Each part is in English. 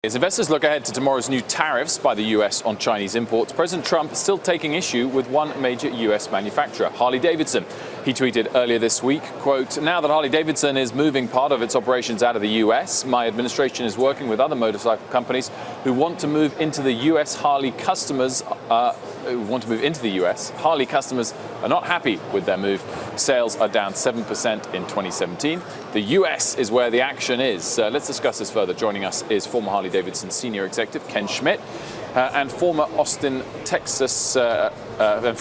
As investors look ahead to tomorrow's new tariffs by the US on Chinese imports, President Trump is still taking issue with one major US manufacturer, Harley-Davidson. He tweeted earlier this week, quote, "Now that Harley-Davidson is moving part of its operations out of the US, my administration is working with other motorcycle companies who want to move into the US. Harley customers Harley customers are not happy with their move. Sales are down 7% in 2017. The US is where the action is." Let's discuss this further. Joining us is former Harley-Davidson senior executive Ken Schmidt and from Austin, Texas, Alan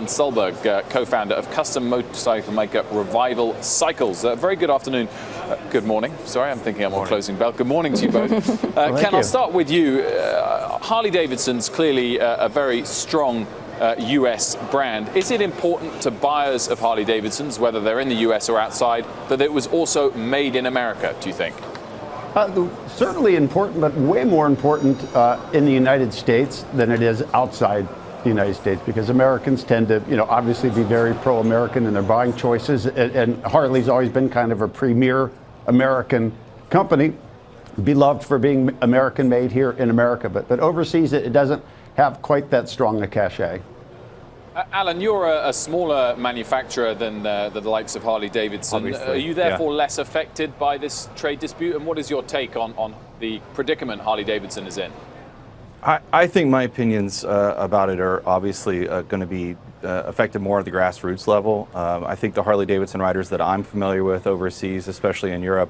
Solberg, co-founder of custom motorcycle maker Revival Cycles. Very good afternoon. Good morning. Sorry, I'm thinking I'm on closing bell. Good morning to you both. Ken, I'll start with you. Harley-Davidson's clearly a very strong US brand. Is it important to buyers of Harley-Davidsons, whether they're in the US or outside, that it was also made in America, do you think? Certainly important, but way more important in the United States than it is outside the United States, because Americans tend to, obviously be very pro-American in their buying choices, and Harley's always been kind of a premier American company, beloved for being American-made here in America, but overseas it doesn't have quite that strong a cachet. Alan, you're a smaller manufacturer than the likes of Harley-Davidson. Obviously, are you therefore less affected by this trade dispute? And what is your take on the predicament Harley-Davidson is in? I think my opinions about it are obviously going to be affected more at the grassroots level. I think the Harley-Davidson riders that I'm familiar with overseas, especially in Europe,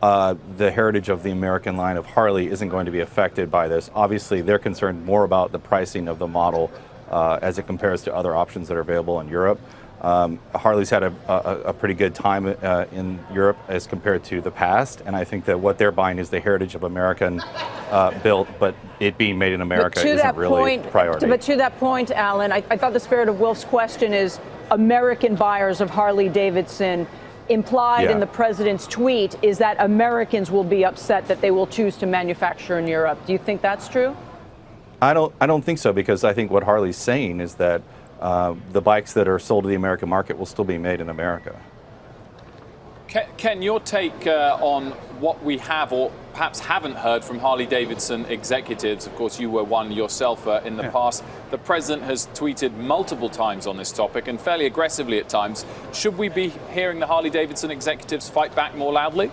the heritage of the American line of Harley isn't going to be affected by this. Obviously, they're concerned more about the pricing of the model as it compares to other options that are available in Europe. Harley's had a pretty good time in Europe as compared to the past, and I think that what they're buying is the heritage of American built, but it being made in America isn't really a priority. But to that point, Alan, I thought the spirit of Wilf's question is American buyers of Harley-Davidson. Implied in the president's tweet is that Americans will be upset that they will choose to manufacture in Europe. Do you think that's true? I don't think so, because I think what Harley's saying is that the bikes that are sold to the American market will still be made in America. Ken, your take on what we have or perhaps haven't heard from Harley-Davidson executives. Of course, you were one yourself in the past. The president has tweeted multiple times on this topic, and fairly aggressively at times. Should we be hearing the Harley-Davidson executives fight back more loudly?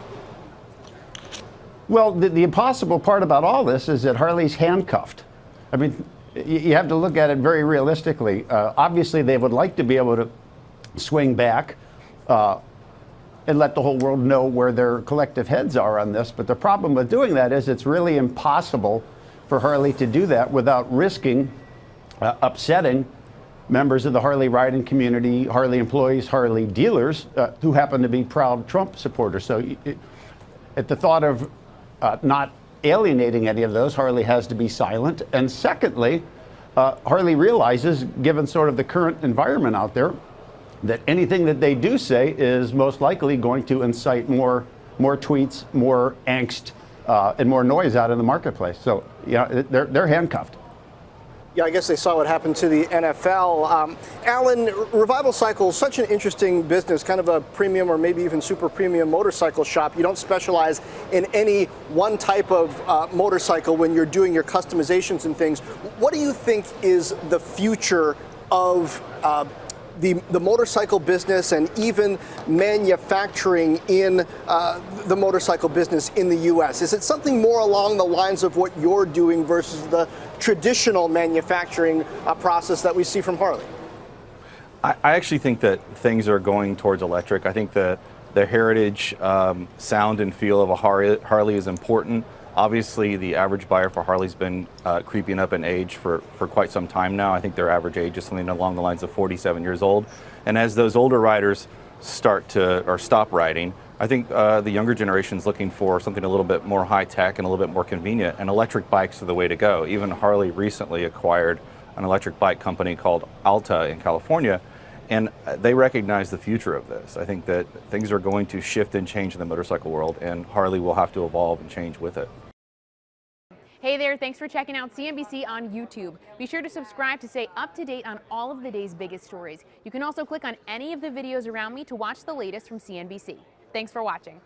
Well, the impossible part about all this is that Harley's handcuffed. I mean, you have to look at it very realistically. Obviously, they would like to be able to swing back and let the whole world know where their collective heads are on this. But the problem with doing that is it's really impossible for Harley to do that without risking upsetting members of the Harley riding community, Harley employees, Harley dealers who happen to be proud Trump supporters. So at the thought of not alienating any of those, Harley has to be silent. And secondly, Harley realizes, given sort of the current environment out there, that anything that they do say is most likely going to incite more tweets, more angst, and more noise out in the marketplace. So, they're handcuffed. Yeah, I guess they saw what happened to the NFL. Alan, Revival Cycles, such an interesting business, kind of a premium or maybe even super premium motorcycle shop. You don't specialize in any one type of motorcycle when you're doing your customizations and things. What do you think is the future of the motorcycle business and even manufacturing in the motorcycle business in the U.S.? Is it something more along the lines of what you're doing versus the traditional manufacturing process that we see from Harley? I actually think that things are going towards electric. I think the heritage sound and feel of a Harley is important. Obviously, the average buyer for Harley's been creeping up in age for quite some time now. I think their average age is something along the lines of 47 years old. And as those older riders start to or stop riding, I think the younger generation is looking for something a little bit more high-tech and a little bit more convenient, and electric bikes are the way to go. Even Harley recently acquired an electric bike company called Alta in California, and they recognize the future of this. I think that things are going to shift and change in the motorcycle world, and Harley will have to evolve and change with it. Hey there, thanks for checking out CNBC on YouTube. Be sure to subscribe to stay up to date on all of the day's biggest stories. You can also click on any of the videos around me to watch the latest from CNBC. Thanks for watching.